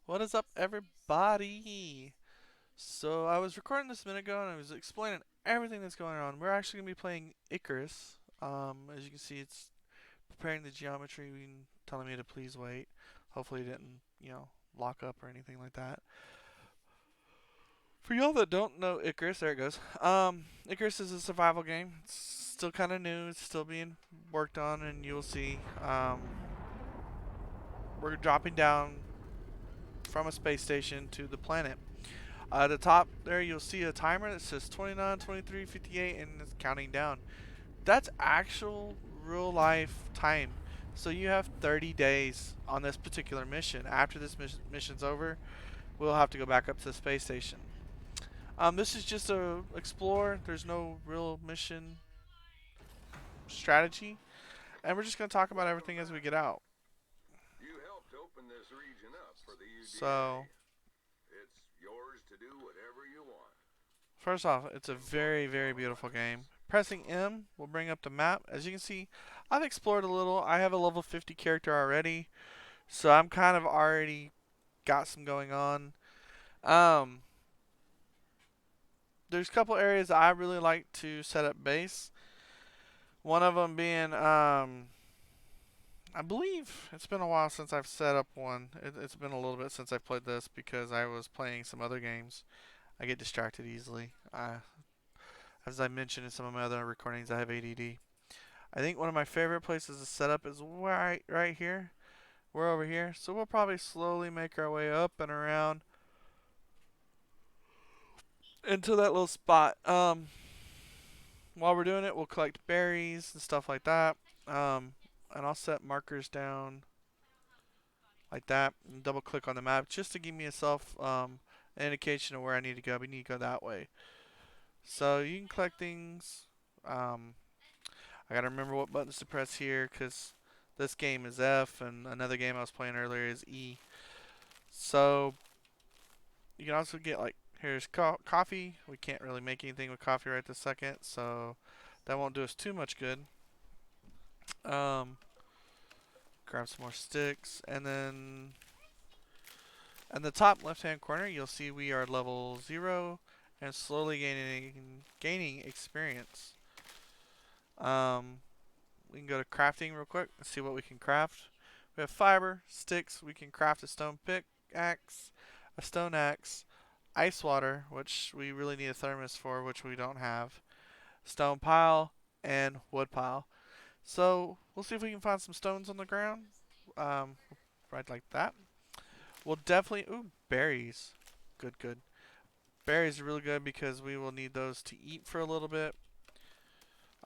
What is up, everybody? So I was recording this a minute ago, and I was explaining everything that's going on. We're actually gonna be playing Icarus. As you can see, it's preparing the geometry and telling me to please wait. Hopefully, it didn't, lock up or anything like that. For y'all that don't know Icarus, there it goes. Icarus is a survival game. It's still kind of new. It's still being worked on, and you'll see. We're dropping down from a space station to the planet. At the top there, you'll see a timer that says 29, 23, 58, and it's counting down. That's actual real life time. So you have 30 days on this particular mission. After this mission's over, we'll have to go back up to the space station. This is just a explore. There's no real mission strategy, and we're just gonna talk about everything as we get out. You helped open this region up for the So UDA. It's yours to do whatever you want. first off, it's a very, very beautiful game. Pressing M will bring up the map. As you can see, I've explored a little. I have a level 50 character already, so I'm kind of already got some going on. Um, there's a couple areas that I really like to set up base. One of them being, I believe it's been a while since I've set up one. It's been a little bit since I played this because I was playing some other games. I get distracted easily. As I mentioned in some of my other recordings, I have ADD. I think one of my favorite places to set up is right here. We're over here, so we'll probably slowly make our way up and around into that little spot. While we're doing it, we'll collect berries and stuff like that. And I'll set markers down like that and double click on the map just to give me an indication of where I need to go. We need to go that way. So you can collect things. Um, I gotta remember what buttons to press here because this game is F and another game I was playing earlier is E. So you can also get like here's coffee. We can't really make anything with coffee right this second, so that won't do us too much good. Um, grab some more sticks, and then in the top left-hand corner, you'll see we are level 0 and slowly gaining experience. Um, we can go to crafting real quick and see what we can craft. We have fiber, sticks. We can craft a stone pickaxe, a stone axe, ice water, which we really need a thermos for, which we don't have, stone pile, and wood pile. So we'll see if we can find some stones on the ground. Um, right like that. We'll definitely berries. Good, good. Berries are really good because we will need those to eat for a little bit.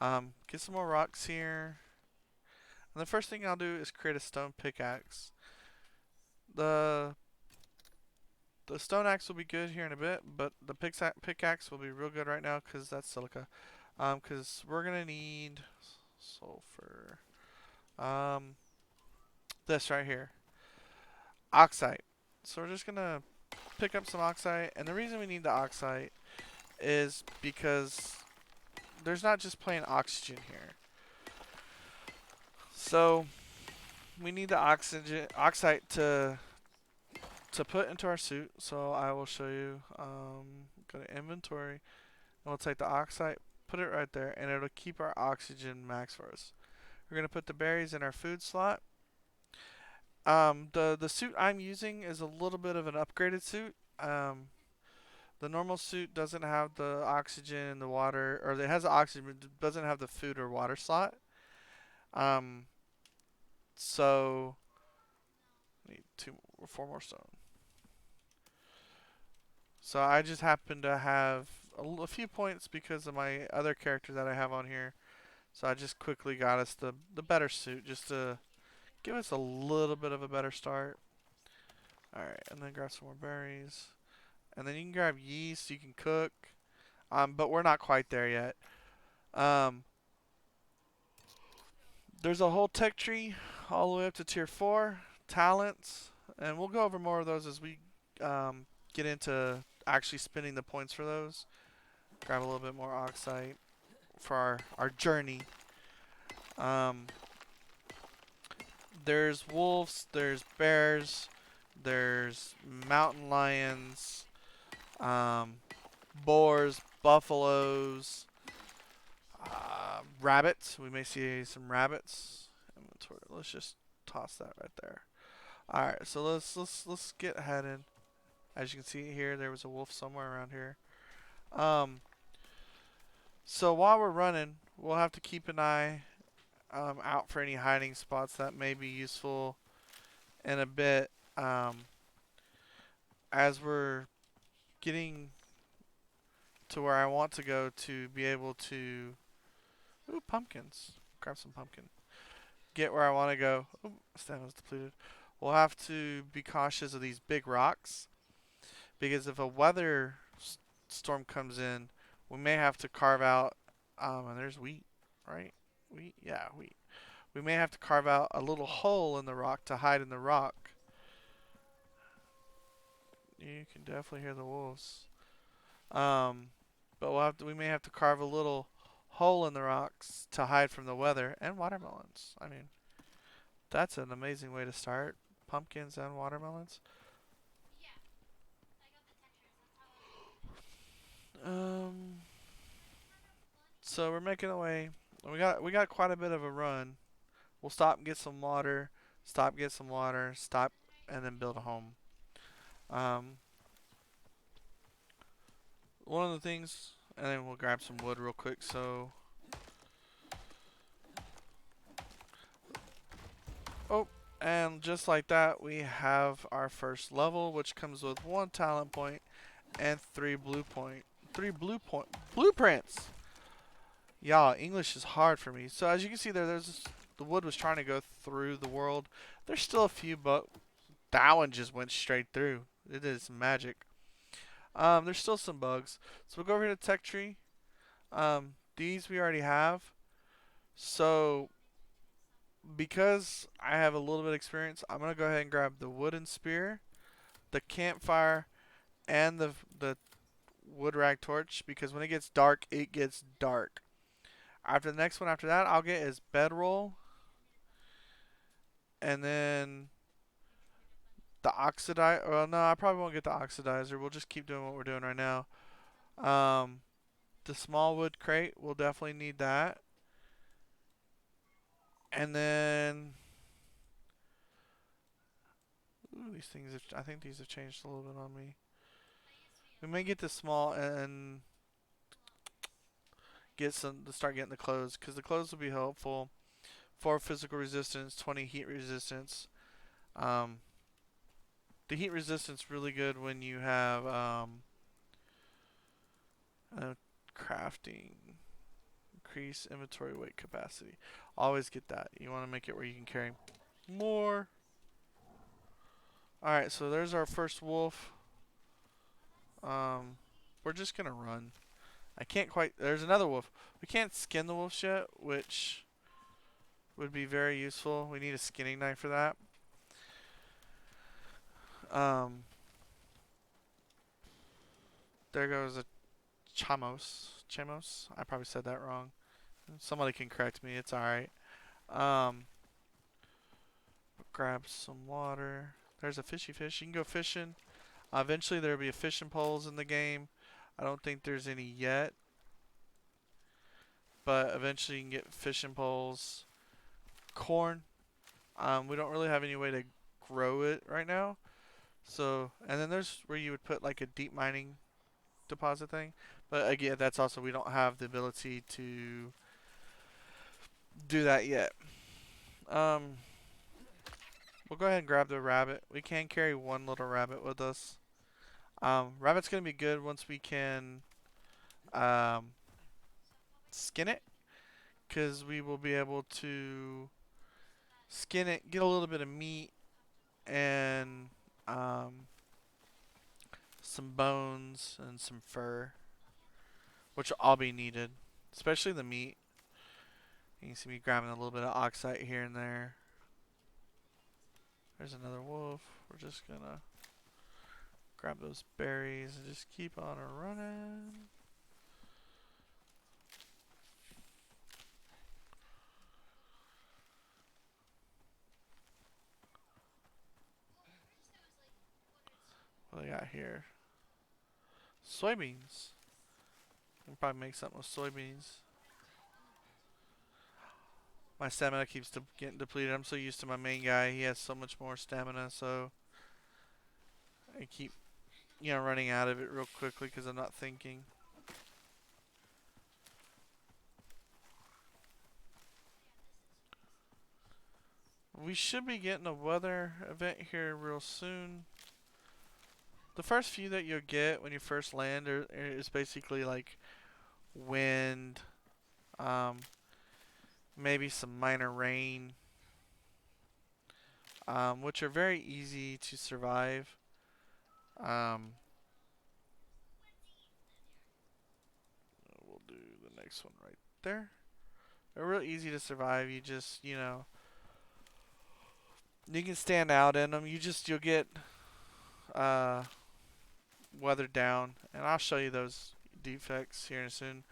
Get some more rocks here. And the first thing I'll do is create a stone pickaxe. The the stone axe will be good here in a bit, but the pickaxe will be real good right now because that's silica. Because we're gonna need sulfur. Um, this right here, oxide. So we're just gonna pick up some oxide, and the reason we need the oxide is because there's not just plain oxygen here. So we need the oxide to put into our suit. So I will show you. Go to inventory, and we'll take the oxide, put it right there, and it'll keep our oxygen max for us. We're gonna put the berries in our food slot. The suit I'm using is a little bit of an upgraded suit. The normal suit doesn't have the oxygen and the water, or it has the oxygen, but it doesn't have the food or water slot. Um, so need two or four more stone. So I just happen to have a few points because of my other character that I have on here. So I just quickly got us the better suit just to give us a little bit of a better start. Alright, and then grab some more berries. And then you can grab yeast, you can cook. But we're not quite there yet. Um, there's a whole tech tree all the way up to tier 4, talents. And we'll go over more of those as we get into actually spending the points for those. Grab a little bit more oxide for our journey. Um, there's wolves, there's bears, There's mountain lions, um, boars, buffaloes, rabbits. We may see some rabbits. Inventory. Let's just toss that right there. All right, so let's get headed. As you can see here, there was a wolf somewhere around here. Um, so while we're running, we'll have to keep an eye out for any hiding spots that may be useful in a bit. Um, as we're getting to where I want to go to be able to, ooh, pumpkins. Grab some pumpkin. Get where I want to go. Ooh, stamina's depleted. We'll have to be cautious of these big rocks because if a weather storm comes in, we may have to carve out. And there's wheat, right? Wheat, yeah, wheat. We may have to carve out a little hole in the rock to hide in the rock. You can definitely hear the wolves. Um, but we may have to carve a little hole in the rocks to hide from the weather and watermelons. I mean, that's an amazing way to start. Pumpkins and watermelons. Um, so we're making our way. We got quite a bit of a run. We'll stop and get some water. Stop, get some water. Stop, and then build a home. Um, one of the things, and then we'll grab some wood real quick. So, oh, and just like that, we have our first level, which comes with one talent point and three blueprints. Y'all, English is hard for me. So as you can see there, the wood was trying to go through the world. There's still a few, but that one just went straight through. It is magic. There's still some bugs. So we'll go over here to tech tree. These we already have. So because I have a little bit of experience, I'm gonna go ahead and grab the wooden spear, the campfire, and the wood rag torch because when it gets dark, it gets dark. After the next one after that, I'll get is bedroll, and then the oxidizer. Well, no, I probably won't get the oxidizer. We'll just keep doing what we're doing right now. Um, the small wood crate, we'll definitely need that. And then, ooh, these things. I think these have changed a little bit on me. We may get the small and get some to start getting the clothes because the clothes will be helpful. 4 physical resistance, 20 heat resistance. Um, the heat resistance really good when you have uh, crafting. Increase inventory weight capacity. Always get that. You want to make it where you can carry more. Alright, so there's our first wolf. Um, we're just gonna run. I can't quite. There's another wolf. We can't skin the wolf yet, which would be very useful. We need a skinning knife for that. Um, there goes a chamos. Chamos. I probably said that wrong. Somebody can correct me. It's alright. Um, grab some water. There's a fishy fish. You can go fishing. Eventually, there will be a fishing poles in the game. I don't think there's any yet, but eventually you can get fishing poles. Corn. We don't really have any way to grow it right now. So, and then there's where you would put like a deep mining deposit thing. But again, that's also we don't have the ability to do that yet. Um, we'll go ahead and grab the rabbit. We can carry one little rabbit with us. Rabbit's gonna be good once we can um, skin it, because we will be able to skin it, get a little bit of meat and um, some bones and some fur, which will all be needed, especially the meat. You can see me grabbing a little bit of oxide here and there. There's another wolf. We're just gonna grab those berries and just keep on running. What do I got here? Soybeans. We can probably make something with soybeans. My stamina keeps getting depleted. I'm so used to my main guy. He has so much more stamina, so I keep, running out of it real quickly because I'm not thinking. We should be getting a weather event here real soon. The first few that you'll get when you first land is basically like wind, um, maybe some minor rain, which are very easy to survive. Um, we'll do the next one right there. They're real easy to survive. You just, you can stand out in them. You'll get uh, weathered down, and I'll show you those defects here soon.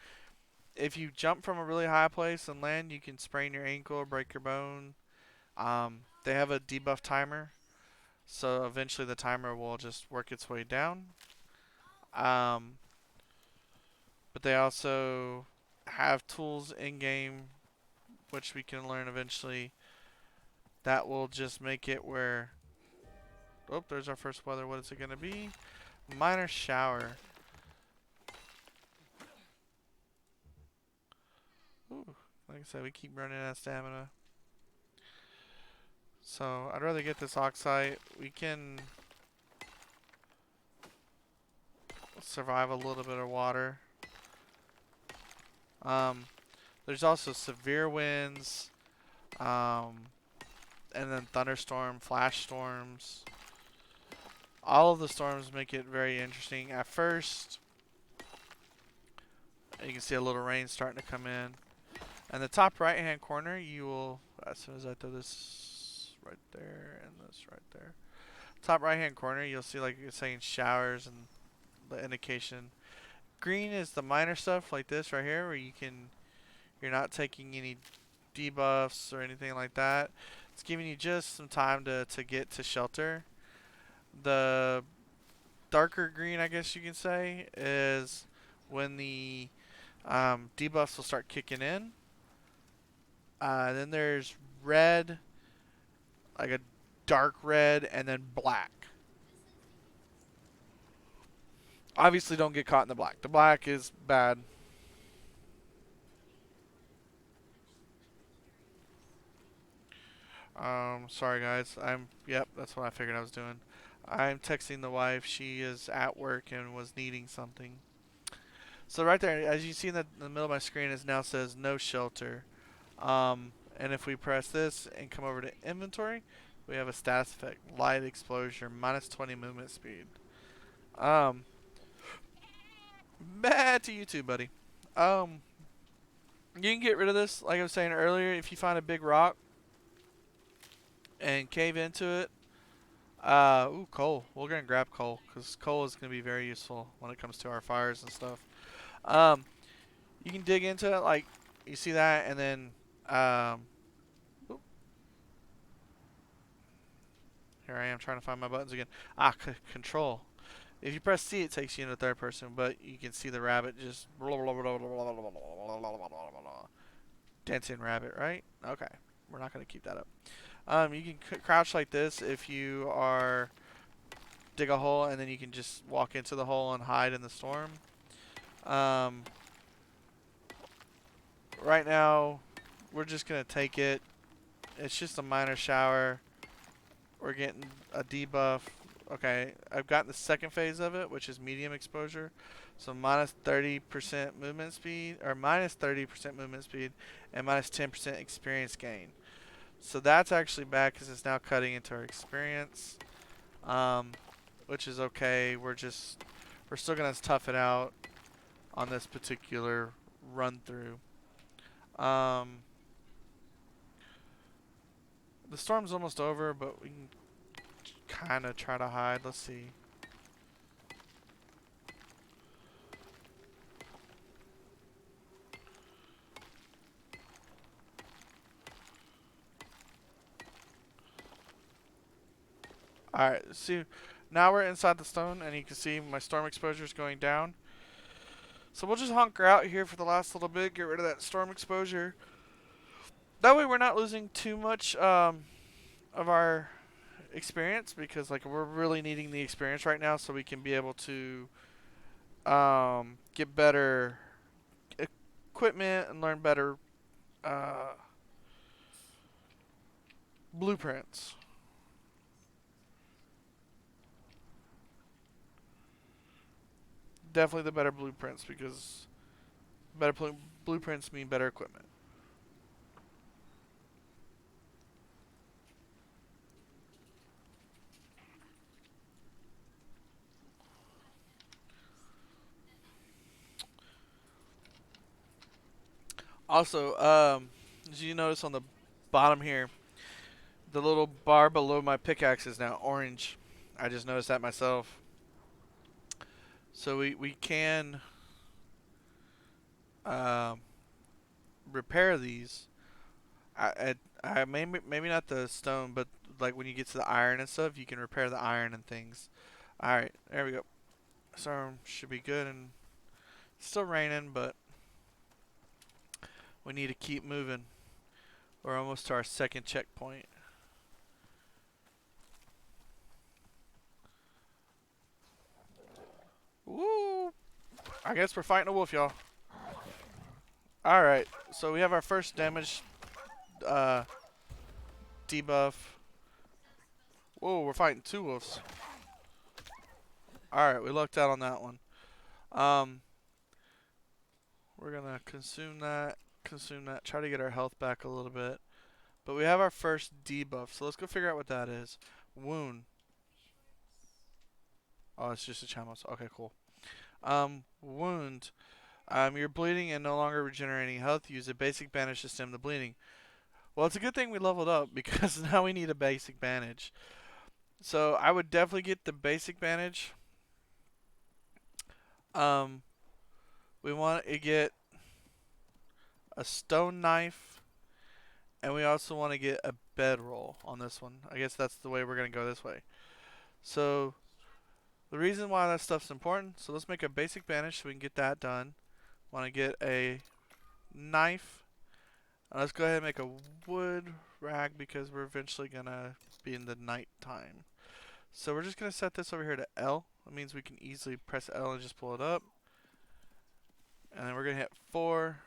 If you jump from a really high place and land, you can sprain your ankle or break your bone. They have a debuff timer, so eventually the timer will just work its way down. Um, but they also have tools in game, which we can learn eventually, that will just make it where. Oh, there's our first weather. What is it going to be? Minor shower. Ooh, like I said, we keep running out of stamina. So I'd rather get this oxide. We can survive a little bit of water. Um, there's also severe winds, and then thunderstorm, flash storms. All of the storms make it very interesting. At first, you can see a little rain starting to come in. And the top right hand corner, you will, as soon as I throw this right there and this right there, top right hand corner, you'll see like it's saying showers and the indication. Green is the minor stuff like this right here where you're not taking any debuffs or anything like that. It's giving you just some time to get to shelter. The darker green, I guess you can say, is when the debuffs will start kicking in. Then there's red, like a dark red, and then black. Obviously, don't get caught in the black. The black is bad. Sorry guys. Yep, that's what I figured I was doing. I'm texting the wife. She is at work and was needing something. So right there, as you see in the middle of my screen, it now says no shelter. And if we press this and come over to inventory, we have a status effect: light exposure, minus 20 movement speed. Um, Bad to you too, buddy. Um, you can get rid of this, like I was saying earlier, if you find a big rock and cave into it. Ooh, coal. We're gonna grab coal because coal is gonna be very useful when it comes to our fires and stuff. Um, you can dig into it, like you see that, and then oop, here I am trying to find my buttons again. Control. If you press C, it takes you into third person, but you can see the rabbit just dancing rabbit, right? Okay, we're not gonna keep that up. You can crouch like this if you are dig a hole, and then you can just walk into the hole and hide in the storm. Um, right now, we're just gonna take it. It's just a minor shower. We're getting a debuff. Okay, I've gotten the second phase of it, which is medium exposure. So minus 30% movement speed, or minus 30% movement speed, and minus 10% experience gain. So that's actually bad because it's now cutting into our experience, which is okay. We're still gonna tough it out on this particular run through. Um, the storm's almost over, but we can kind of try to hide. Let's see. All right, see. Now we're inside the stone, and you can see my storm exposure is going down. So we'll just hunker out here for the last little bit, get rid of that storm exposure. That way we're not losing too much of our experience, because like we're really needing the experience right now so we can be able to get better equipment and learn better uh, blueprints. Definitely the better blueprints, because better blueprints mean better equipment. Also, as you notice on the bottom here, the little bar below my pickaxe is now orange. I just noticed that myself. So we can um, repair these. I maybe not the stone, but like when you get to the iron and stuff, you can repair the iron and things. All right, there we go. Storm should be good, and it's still raining, but we need to keep moving. We're almost to our second checkpoint. Woo! I guess we're fighting a wolf, y'all. All right, so we have our first damage uh, debuff. Whoa, we're fighting two wolves. All right, we lucked out on that one. Um, we're gonna consume that, try to get our health back a little bit. But we have our first debuff, so let's go figure out what that is. Wound. Oh, it's just a chamos. Okay, cool. Wound. You're bleeding and no longer regenerating health. Use a basic bandage to stem the bleeding. Well, it's a good thing we leveled up, because now we need a basic bandage. So I would definitely get the basic bandage. Um, we want to get a stone knife, and we also want to get a bedroll on this one. I guess that's the way we're going to go this way. So the reason why that stuff's important, so let's make a basic bandage so we can get that done. Want to get a knife. Let's go ahead and make a wood rag, because we're eventually going to be in the night time. So we're just going to set this over here to L. That means we can easily press L and just pull it up. And then we're going to hit 4.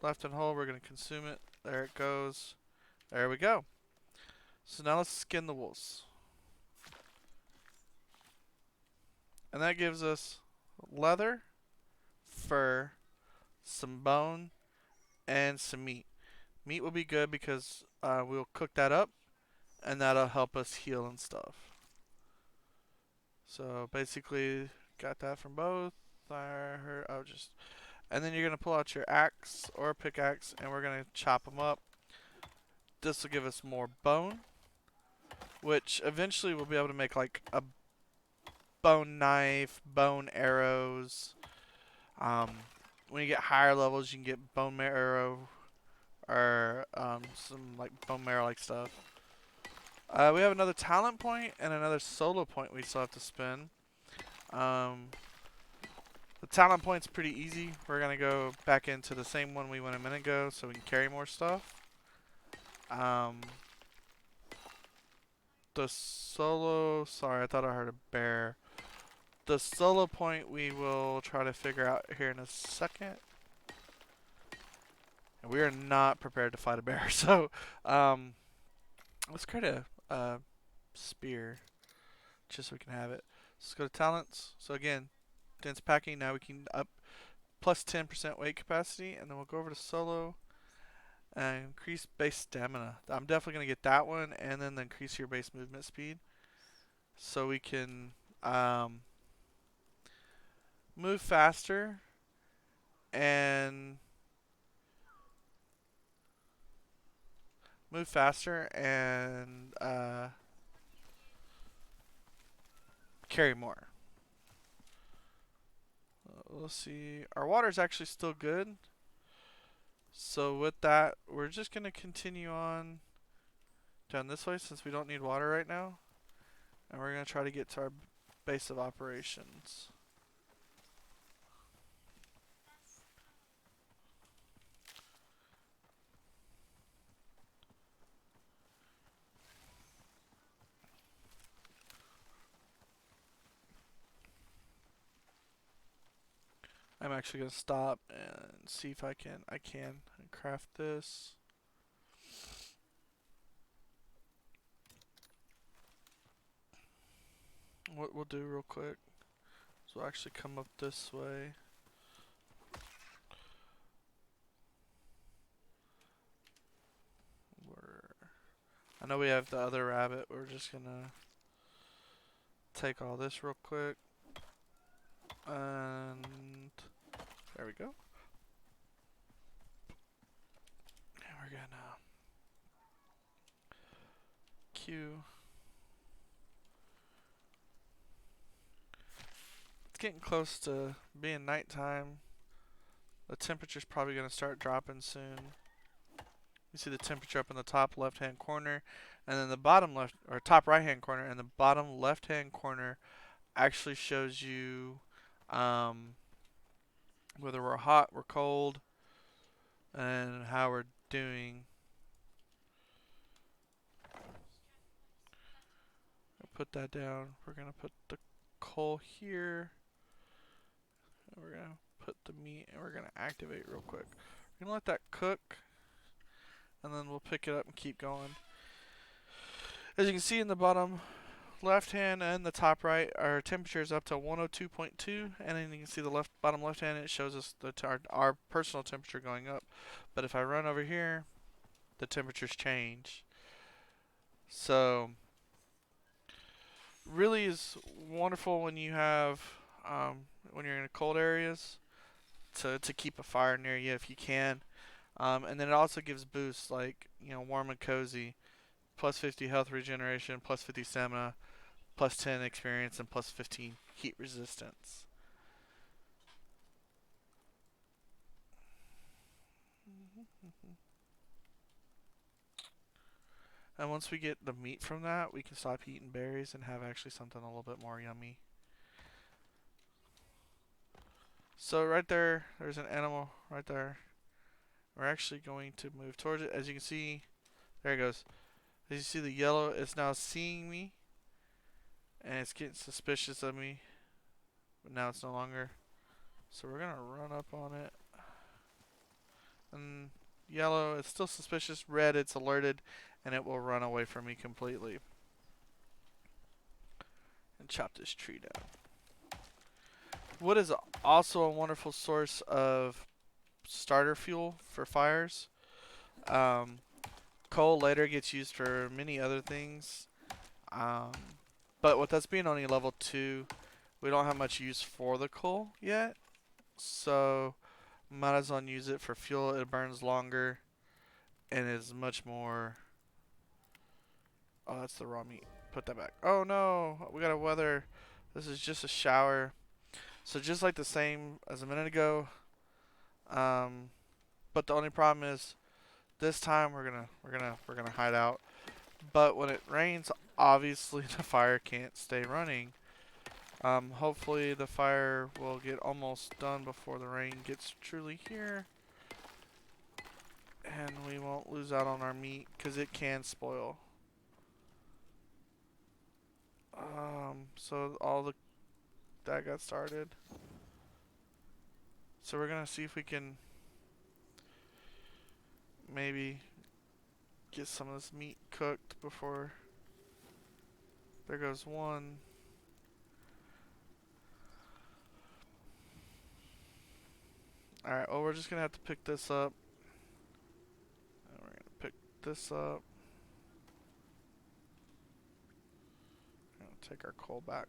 Left and hold, we're going to consume it. There it goes. There we go. So now let's skin the wolves. And that gives us leather, fur, some bone, and some meat. Meat will be good because we'll cook that up, and that'll help us heal and stuff. So basically, got that from both. And then you're gonna pull out your axe or pickaxe, and we're gonna chop them up. This will give us more bone, which eventually we'll be able to make like a bone knife, bone arrows. When you get higher levels, you can get bone marrow, or some like bone marrow like stuff. We have another talent point and another solo point we still have to spend. The talent point's pretty easy. We're gonna go back into the same one we went a minute ago, so we can carry more stuff. The solo, sorry, I thought I heard a bear. The solo point we will try to figure out here in a second. And we are not prepared to fight a bear, so let's create a spear just so we can have it. Let's go to talents. So again, dense packing. Now we can up plus 10% weight capacity, and then we'll go over to solo and increase base stamina. I'm definitely gonna get that one, and then increase your base movement speed, so we can move faster and carry more. Let's see. Our water is actually still good. So with that, we're just going to continue on down this way since we don't need water right now. And we're going to try to get to our base of operations. I'm actually going to stop and see if I can craft this. What we'll do real quick is we'll actually come up this way. I know we have the other rabbit. We're just going to take all this real quick. And there we go. And we're going to queue. It's getting close to being nighttime. The temperature's probably going to start dropping soon. You see the temperature up in the top left hand corner, and then the bottom left or top right hand corner, and the bottom left hand corner actually shows you whether we're hot, we're cold, and how we're doing. Put that down. We're gonna put the coal here. And we're gonna put the meat, and we're gonna activate real quick. We're gonna let that cook, and then we'll pick it up and keep going. As you can see in the bottom left hand and the top right, our temperature is up to 102.2, and then you can see the bottom left hand, it shows us our personal temperature going up. But if I run over here, the temperatures change. So really is wonderful when you have when you're in cold areas to keep a fire near you if you can. And then it also gives boosts like, warm and cozy, plus 50 health regeneration, plus 50 stamina, plus 10 experience, and plus 15 heat resistance. And once we get the meat from that, we can stop eating berries and have actually something a little bit more yummy. So right there, there's an animal right there. We're actually going to move towards it. As you can see, there it goes. As you see the yellow, it's now seeing me. And it's getting suspicious of me. But now it's no longer. So we're going to run up on it. And yellow, it's still suspicious. Red, it's alerted. And it will run away from me completely. And chop this tree down. Wood is also a wonderful source of starter fuel for fires. Coal later gets used for many other things. But with us being only level 2, we don't have much use for the coal yet. So might as well use it for fuel. It burns longer and is much more. Oh, that's the raw meat. Put that back. Oh no, we got a weather. This is just a shower. So just like the same as a minute ago. But the only problem is this time we're gonna hide out. But when it rains, obviously the fire can't stay running. Hopefully the fire will get almost done before the rain gets truly here. And we won't lose out on our meat because it can spoil. So that got started. So we're gonna see if we can maybe get some of this meat cooked before. There goes one. Alright, well, we're just gonna have to pick this up. And we're gonna pick this up. Gonna take our coal back.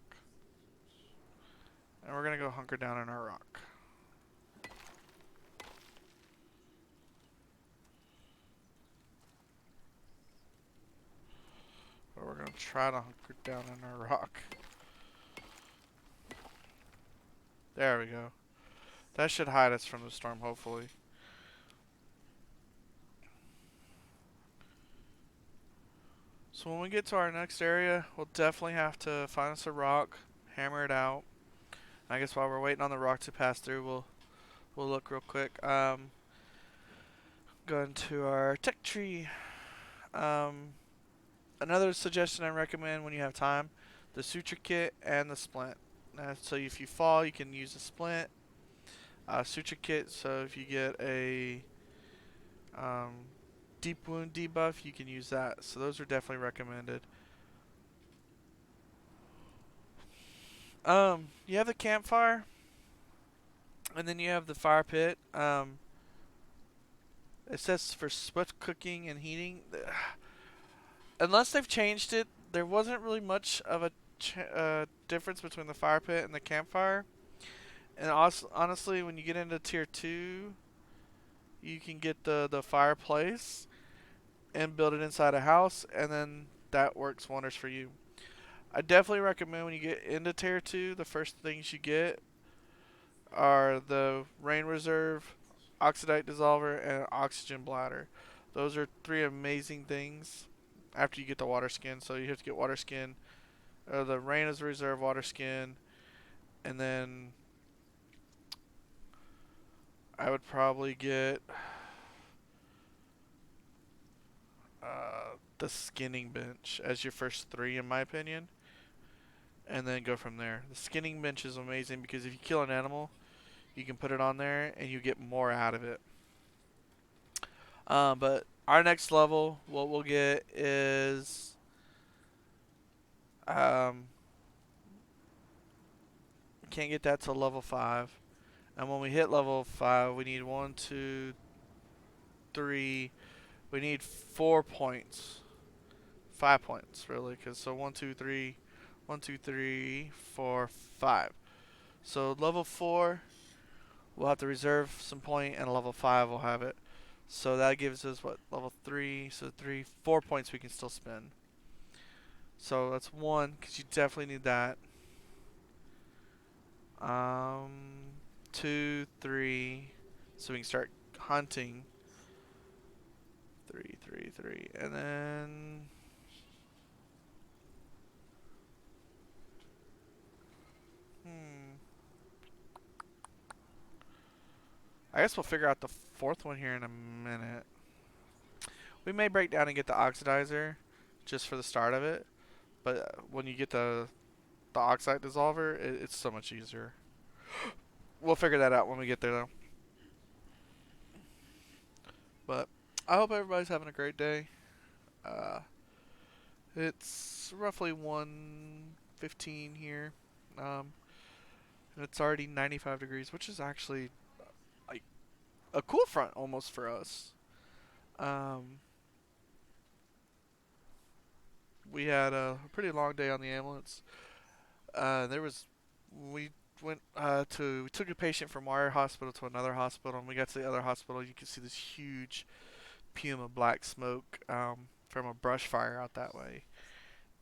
And we're gonna go hunker down in our rock. But we're gonna try to hunker down in our rock. There we go. That should hide us from the storm, hopefully. So when we get to our next area, we'll definitely have to find us a rock, hammer it out. I guess while we're waiting on the rock to pass through, we'll look real quick. Go into our tech tree. Um, Another suggestion I recommend when you have time, the suture kit and the splint. So if you fall, you can use the splint. Suture kit, so if you get a um, deep wound debuff, you can use that. So those are definitely recommended. You have the campfire, and then you have the fire pit. It says for swift cooking and heating. Unless they've changed it, there wasn't really much of a difference between the fire pit and the campfire. And also, honestly, when you get into tier 2, you can get the fireplace and build it inside a house, and then that works wonders for you. I definitely recommend when you get into tier 2, the first things you get are the rain reserve, oxidite dissolver, and oxygen bladder. Those are three amazing things after you get the water skin. So you have to get water skin, the rain is reserve water skin, and then I would probably get the skinning bench as your first three, in my opinion, and then go from there. The skinning bench is amazing because if you kill an animal, you can put it on there and you get more out of it. But our next level, what we'll get is um, can't get that till level 5. And when we hit level 5, we need 1, 2, 3. We need 4 points. 5 points, really. Cause so 1, 2, 3. 1, 2, 3, 4, 5. So level 4, we'll have to reserve some point, and level 5 we'll have it. So that gives us what? Level 3. So 3, 4 points we can still spend. So that's 1, because you definitely need that. 2, 3. So we can start hunting. 3, 3, 3. And then. Hmm. I guess we'll figure out the fourth one here in a minute. We may break down and get the oxidizer just for the start of it. But when you get the oxide dissolver, it's so much easier. We'll figure that out when we get there, though. But I hope everybody's having a great day. Uh, it's roughly 1:15 here. Um, and it's already 95 degrees, which is actually like a cool front almost for us. Um, we had a pretty long day on the ambulance. There was we went we took a patient from our hospital to another hospital, and we got to the other hospital. You could see this huge plume of black smoke from a brush fire out that way.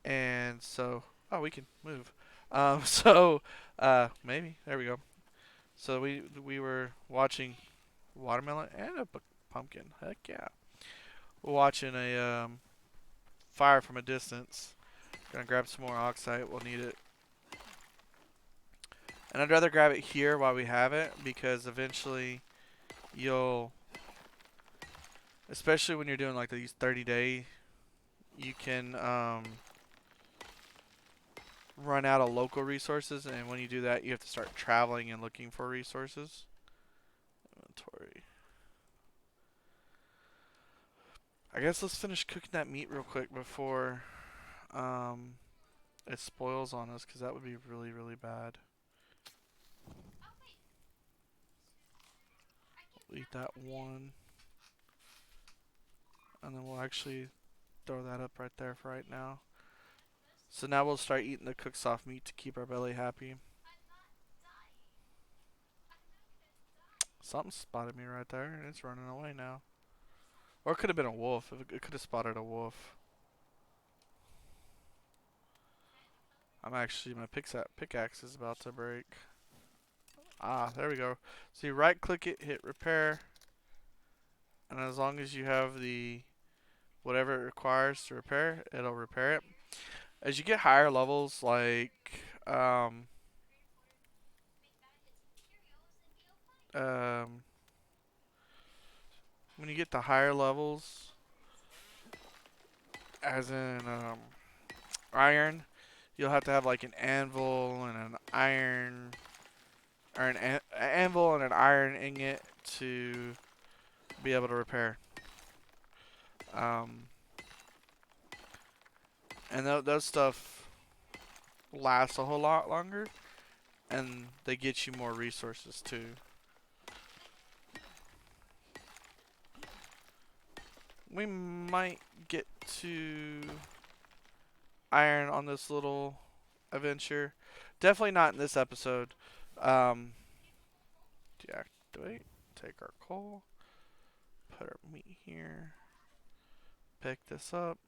And so, oh, we can move. So, maybe there we go. So we were watching watermelon and a pumpkin. Heck yeah, we're watching a fire from a distance. Gonna grab some more oxide. We'll need it. And I'd rather grab it here while we have it because eventually you'll, especially when you're doing like these 30-day, you can run out of local resources, and when you do that, you have to start traveling and looking for resources. Inventory. I guess let's finish cooking that meat real quick before um, it spoils on us, because that would be really, really bad. We'll eat that one, and then we'll actually throw that up right there for right now. So now we'll start eating the cooked soft meat to keep our belly happy. Something spotted me right there, and it's running away now. Or it could have been a wolf. It could have spotted a wolf. I'm actually, my pickaxe is about to break. Ah, there we go. So you right click it, hit repair. And as long as you have the whatever it requires to repair, it'll repair it. As you get higher levels, like um, when you get to higher levels, as in iron, you'll have to have like an anvil and an iron, or an anvil and an iron ingot to be able to repair. Um, and those stuff last a whole lot longer, and they get you more resources too. We might get to iron on this little adventure. Definitely not in this episode. Um, deactivate. Take our coal. Put our meat here. Pick this up.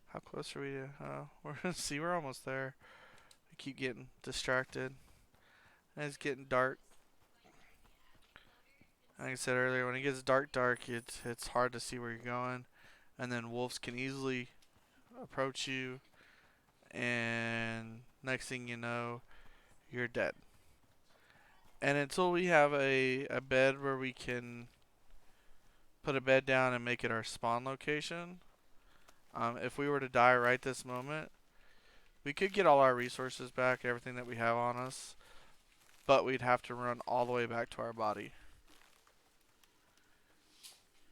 How close are we to? We're gonna see. We're almost there. I keep getting distracted. And it's getting dark. Like I said earlier, when it gets dark, it's hard to see where you're going, and then wolves can easily approach you, and next thing you know, you're dead. And until we have a bed where we can put a bed down and make it our spawn location, if we were to die right this moment, we could get all our resources back, everything that we have on us, but we'd have to run all the way back to our body.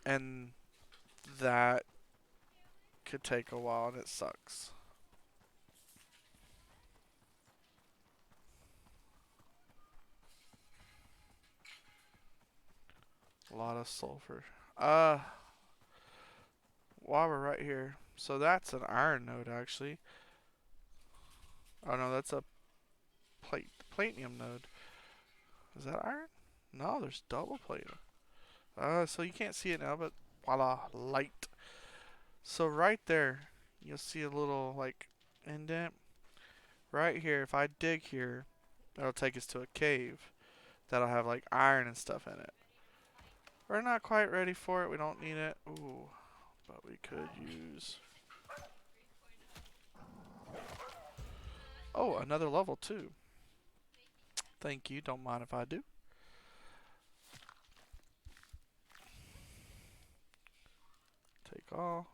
And that could take a while and it sucks. A lot of sulfur. Uh, while we're right here, so that's an iron node actually. Oh no, that's a platinum node. Is that iron? No, there's double platinum. So you can't see it now, but voila, light. So right there, you'll see a little like indent. Right here, if I dig here, that'll take us to a cave that'll have like iron and stuff in it. We're not quite ready for it. We don't need it. Ooh, but we could use. Oh, another level too. Thank you. Don't mind if I do. Take all.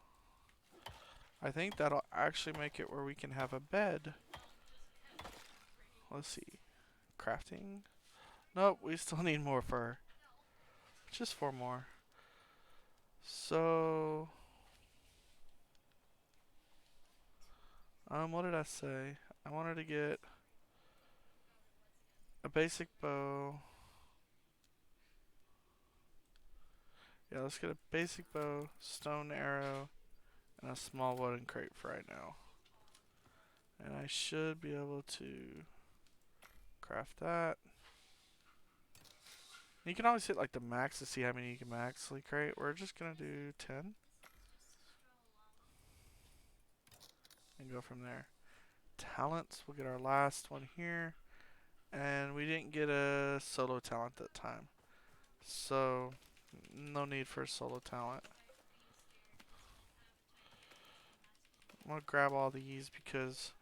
I think that'll actually make it where we can have a bed. Let's see. Crafting. Nope, we still need more fur. Just 4 more. So, what did I say? I wanted to get a basic bow. Yeah, let's get a basic bow, stone arrow, and a small wooden crate for right now. And I should be able to craft that. You can always hit like the max to see how many you can maxly crate. We're just gonna do 10 and go from there. Talents, we'll get our last one here. And we didn't get a solo talent that time. So, no need for a solo talent. I'm gonna grab all these because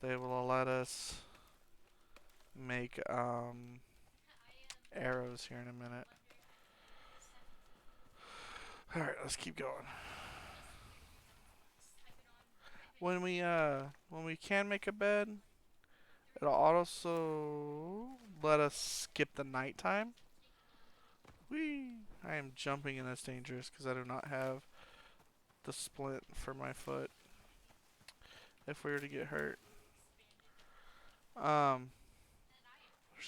they will let us make arrows here in a minute. Alright, let's keep going. When we can make a bed, it'll also let us skip the nighttime. Whee! I am jumping and that's dangerous because I do not have the splint for my foot. If we were to get hurt. There's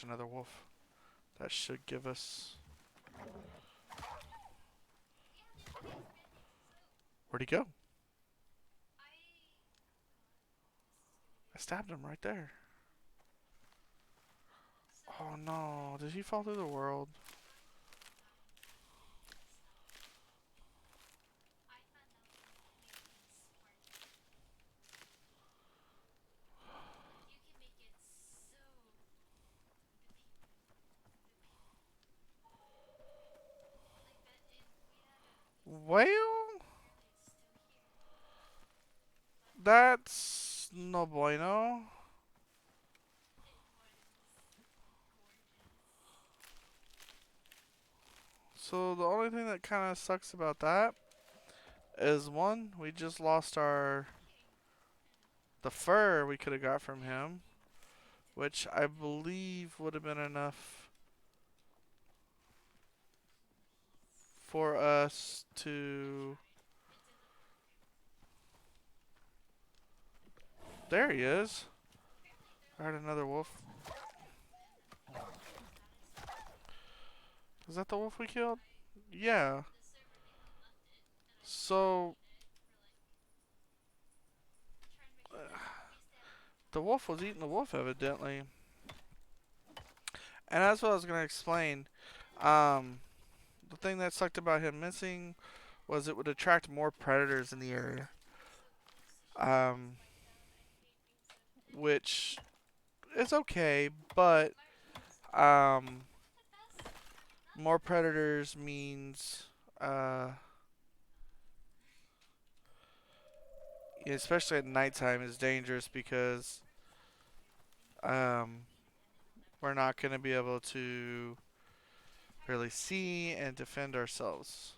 another wolf. That should give us. Where'd he go? I stabbed him right there. Oh no, did he fall through the world? Well, that's no bueno. So the only thing that kind of sucks about that is one, we just lost our the fur we could have got from him, which I believe would have been enough for us to. There he is. I heard another wolf. Is that the wolf we killed? Yeah. So the wolf was eating the wolf, evidently. And that's what I was gonna explain. Um, the thing that sucked about him missing was it would attract more predators in the area. Um, which is okay, but um, more predators means, uh, especially at nighttime, is dangerous because um, we're not going to be able to really see and defend ourselves.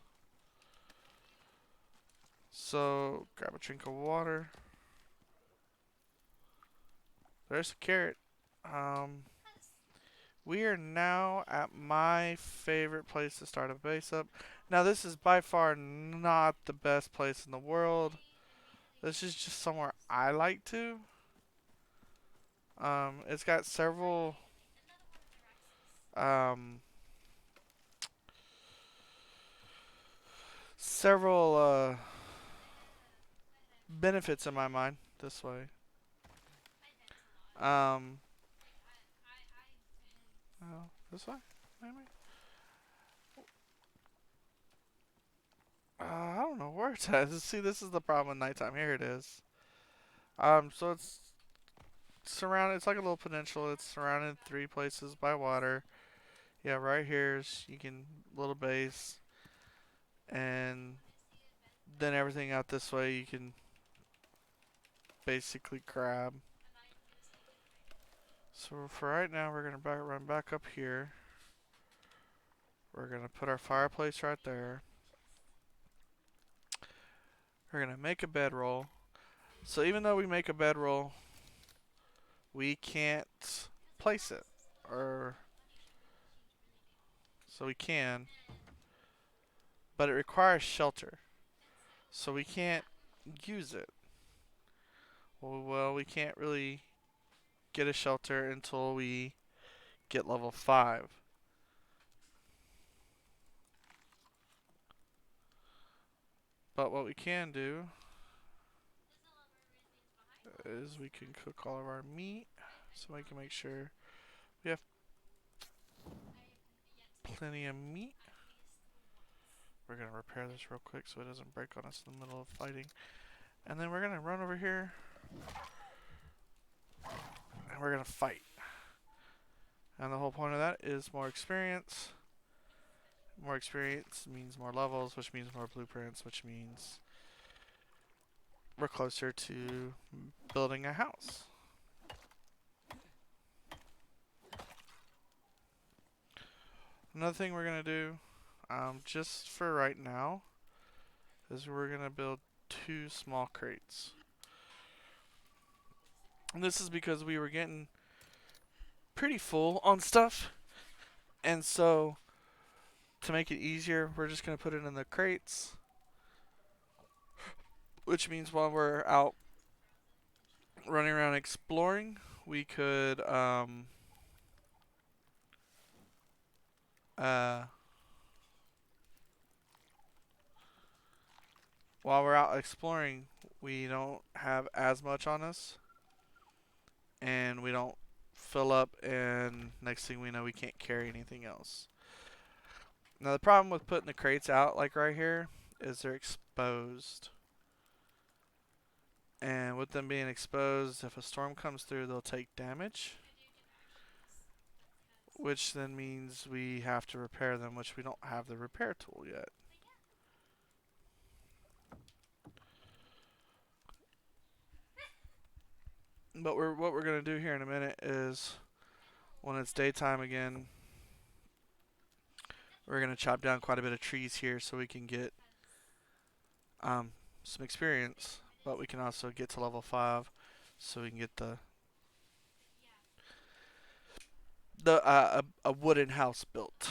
So, grab a drink of water. There's a carrot. Um, we are now at my favorite place to start a base up. Now, this is by far not the best place in the world. This is just somewhere I like to. It's got um, several benefits in my mind. This way, um, this way, maybe. I don't know where it's at. See, this is the problem with nighttime. Here it is. So it's surrounded. It's like a little peninsula. It's surrounded three places by water. Yeah, right here's you can little base, and then everything out this way you can basically grab. So for right now, we're gonna run back up here. We're gonna put our fireplace right there. We're gonna make a bedroll. So even though we make a bedroll, we can't place it, or so we can, but it requires shelter, so we can't use it. Well, we can't really get a shelter until we get level 5. But what we can do is we can cook all of our meat, so we can make sure we have plenty of meat. We're gonna repair this real quick so it doesn't break on us in the middle of fighting. And then we're gonna run over here and we're gonna fight. And the whole point of that is more experience. More experience means more levels, which means more blueprints, which means we're closer to building a house. Another thing we're gonna do, just for right now, is we're gonna build 2 small crates. And this is because we were getting pretty full on stuff, and so to make it easier, we're just gonna put it in the crates, which means while we're out running around exploring, we could uh while we're out exploring, we don't have as much on us, and we don't fill up, and next thing we know, we can't carry anything else. Now, the problem with putting the crates out, like right here, is they're exposed. And with them being exposed, if a storm comes through, they'll take damage, which then means we have to repair them, which we don't have the repair tool yet. But what we're gonna do here in a minute is when it's daytime again, we're gonna chop down quite a bit of trees here so we can get um, some experience. But we can also get to level 5 so we can get a wooden house built.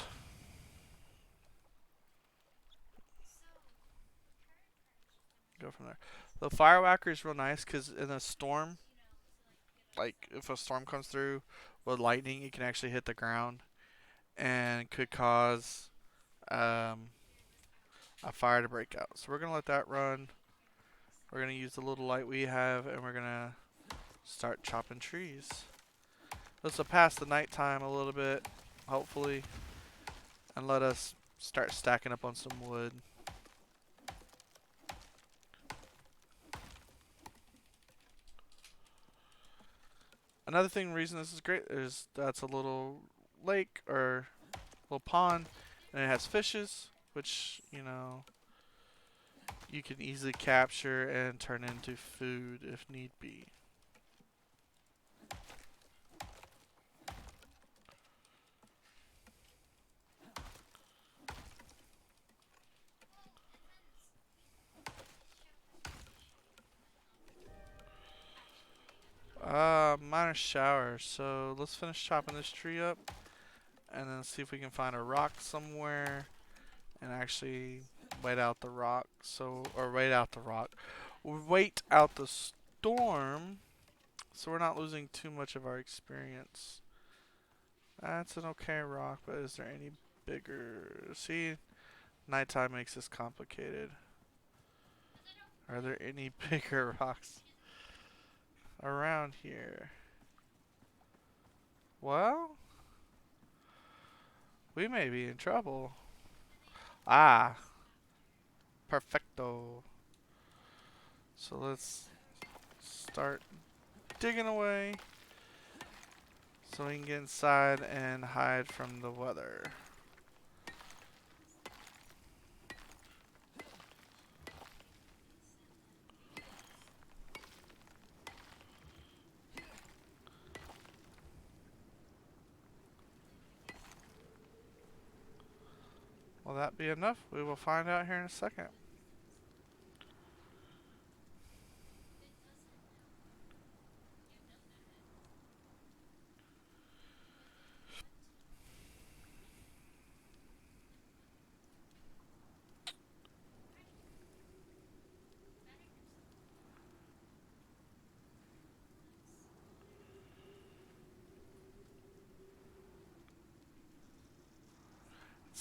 Go from there. The firewhacker is real nice because in a storm, like if a storm comes through with lightning, it can actually hit the ground and could cause um, a fire to break out. So we're gonna let that run. We're gonna use the little light we have, and we're gonna start chopping trees. This will pass the nighttime a little bit, hopefully, and let us start stacking up on some wood. Another thing, reason this is great is that's a little lake or little pond, and it has fishes, which you can easily capture and turn into food if need be. Minor shower. So let's finish chopping this tree up, and then see if we can find a rock somewhere, and actually wait out the rock. Or wait out the rock. Wait out the storm, so we're not losing too much of our experience. That's an okay rock, but is there any bigger? See, nighttime makes this complicated. Are there any bigger rocks around here? Well, we may be in trouble. Ah, perfecto. So let's start digging away so we can get inside and hide from the weather. Will that be enough? We will find out here in a second.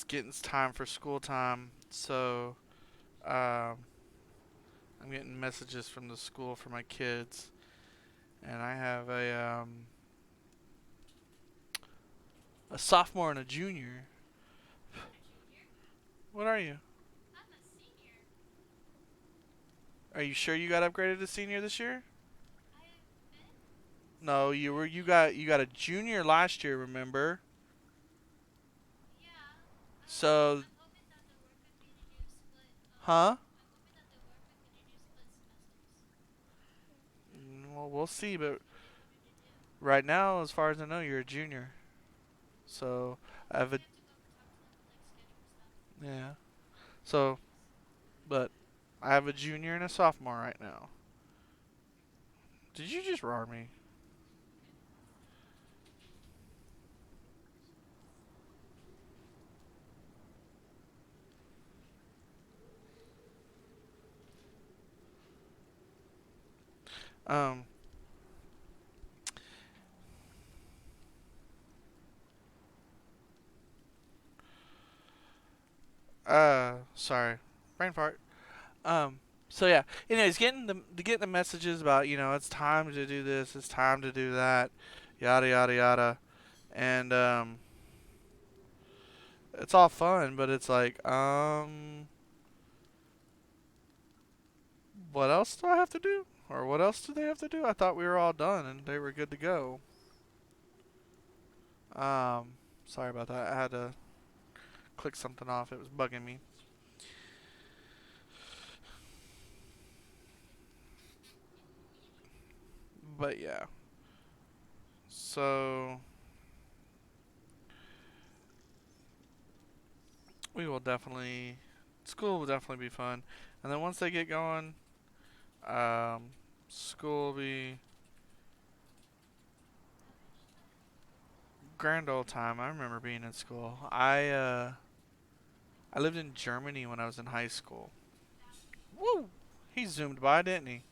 It's getting time for school time, so um, I'm getting messages from the school for my kids, and I have a sophomore and a junior. What are you? Are you sure you got upgraded to senior this year? No, you got a junior last year, remember? So, huh? Well, we'll see, but right now, as far as I know, you're a junior. So, I have a yeah. So, but I have a junior and a sophomore right now. Did you just roar me? Um, sorry. Brain fart. So yeah. Anyways, getting the messages about, it's time to do this, it's time to do that, yada yada yada. And it's all fun, but it's like, what else do I have to do? Or what else do they have to do? I thought we were all done and they were good to go. Um, sorry about that. I had to click something off. It was bugging me. But yeah. So we will definitely school will definitely be fun, and then once they get going, um, school will be grand old time. I remember being in school. I lived in Germany when I was in high school. Woo! He zoomed by, didn't he?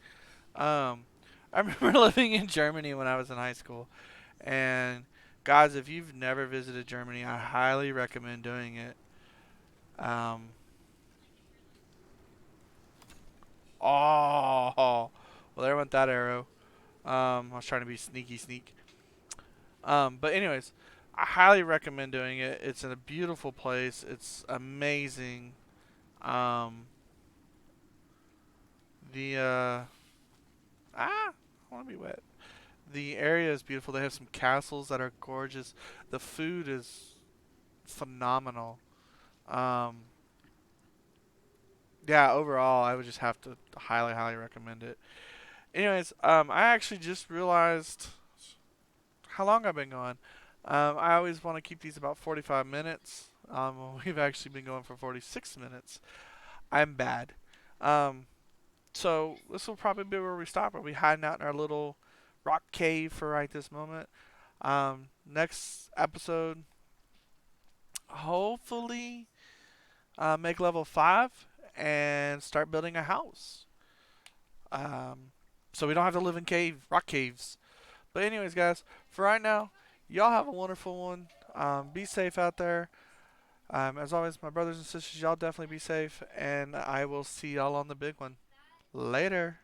Um, I remember living in Germany when I was in high school, and guys, if you've never visited Germany, I highly recommend doing it. Um, oh, well, there went that arrow. I was trying to be sneaky, sneak. But anyways, I highly recommend doing it. It's in a beautiful place. It's amazing. Um, the I want to be wet. The area is beautiful. They have some castles that are gorgeous. The food is phenomenal. Um, yeah, overall, I would just have to highly, highly recommend it. Anyways, I actually just realized how long I've been going. I always want to keep these about 45 minutes. We've actually been going for 46 minutes. I'm bad. Um, so this will probably be where we stop. We'll be hiding out in our little rock cave for right this moment. Next episode, hopefully, make level 5 and start building a house. Um, so we don't have to live in rock caves. But anyways, guys, for right now, y'all have a wonderful one. Be safe out there. As always, my brothers and sisters, y'all definitely be safe, and I will see y'all on the big one. Later.